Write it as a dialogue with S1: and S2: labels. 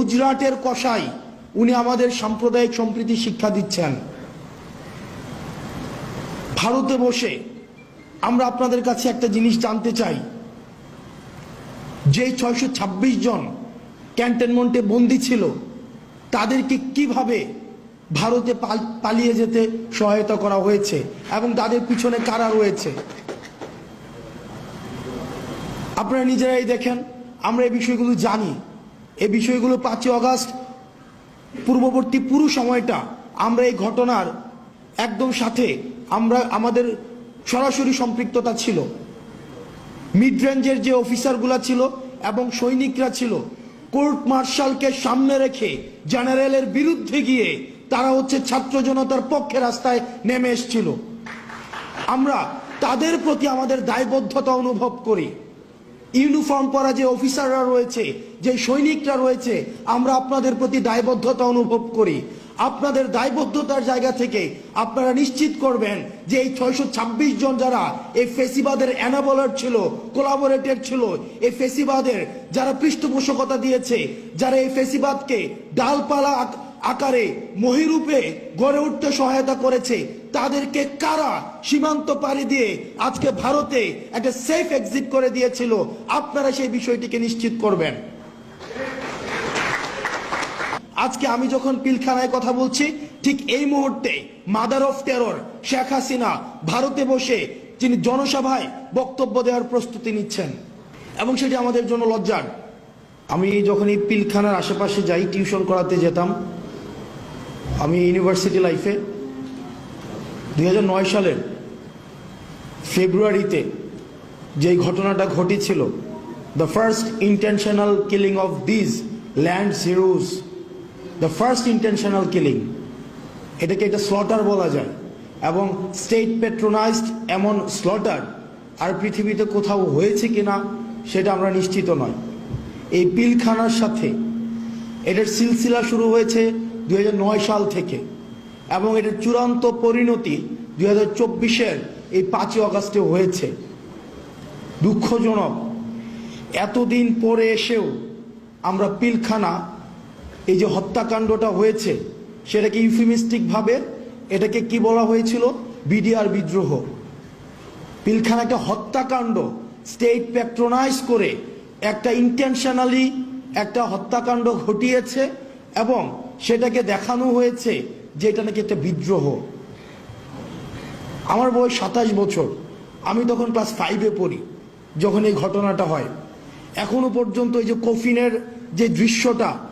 S1: গুজরাটের কসাই উনি আমাদের সাম্প্রদায়িক সম্প্রীতি শিক্ষা দিচ্ছেন। ভারতে বসে আমরা আপনাদের কাছে একটা জিনিস জানতে চাই, যে 626 জন ক্যান্টনমেন্টে বন্দী ছিল তাদেরকে কিভাবে ভারতে পালিয়ে যেতে সহায়তা করা হয়েছে এবং তাদের পিছনে কারা রয়েছে। আপনারা নিজেরাই দেখেন, আমরা এই বিষয়গুলো জানি। এই বিষয়গুলো 5 আগস্ট পূর্ববর্তী পুরো সময়টা আমরা এই ঘটনার একদম সাথে আমাদের সরাসরি সম্পৃক্ততা ছিল। মিড রেঞ্জের যে অফিসারগুলো ছিল এবং সৈনিকরা ছিল, কোর্ট মার্শালকে সামনে রেখে জেনারেলের বিরুদ্ধে গিয়ে তারা ছাত্র জনতার পক্ষে রাস্তায় নেমে এসেছিল। আমরা তাদের প্রতি আমাদের দায়বদ্ধতা অনুভব করি। ইউনিফর্ম পরা যে অফিসাররা রয়েছে, যে সৈনিকরা রয়েছে, আমরা আপনাদের প্রতি দায়বদ্ধতা অনুভব করি। আপনাদের দায়বদ্ধতার জায়গা থেকে আপনারা নিশ্চিত করবেন যে এই 626 জন যারা এই ফেসিবাদের এনাবলার ছিল, কোলাবোরেটর ছিল, এই ফেসিবাদের যারা পৃষ্ঠপোষকতা দিয়েছে, যারা এই ফেসিবাদকে ডালপালা আকারে মহিরূপে গড়ে উঠতে সহায়তা করেছে, তাদেরকে কারা সীমান্ত পাড়ি দিয়ে আজকে ভারতে একটা সেফ এক্সিট করে দিয়েছিল, আপনারা সেই বিষয়টিকে নিশ্চিত করবেন। আজকে আমি যখন পিলখানায় কথা বলছি, ঠিক এই মুহূর্তে mother of terror Sheikh Hasina ভারতে বসে তিনি জনসভায় বক্তব্য দেওয়ার প্রস্তুতি নিচ্ছেন এবং সেটি আমাদের জন্য লজ্জার। আমি যখন এই পিলখানার আশেপাশে যাই, টিউশন করাতে যেতাম, আমি ইউনিভার্সিটি লাইফে 2009 সালের ফেব্রুয়ারিতে যে ঘটনাটা ঘটেছিল, the first intentional killing of this land heroes, the first intentional killing, এটাকে একটা স্লটার বলা যায় এবং স্টেট পেট্রোনাইজড এমন স্লটার আর পৃথিবীতে কোথাও হয়েছে কিনা সেটা আমরা নিশ্চিত নয়। এই পিলখানার সাথে এটার সিলসিলা শুরু হয়েছে 2009 সাল থেকে এবং এটার চূড়ান্ত পরিণতি 2024-এর এই 5 আগস্টে হয়েছে। দুঃখজনক, এতদিন পরে এসেও আমরা পিলখানা, এই যে হত্যাকাণ্ডটা হয়েছে, সেটাকে ইউফেমিস্টিকভাবে এটাকে কি বলা হয়েছিল, বিডিআর বিদ্রোহ। পিলখানা একটা হত্যাকাণ্ড, স্টেট প্যাট্রোনাইজ করে একটা ইন্টেনশনালি একটা হত্যাকাণ্ড ঘটিয়েছে এবং সেটাকে দেখানো হয়েছে যে এটা নাকি একটা বিদ্রোহ। আমার বয়স 27 বছর, আমি তখন ক্লাস 5-এ পড়ি যখন এই ঘটনাটা হয়। এখনো পর্যন্ত এই যে কফিনের যে দৃশ্যটা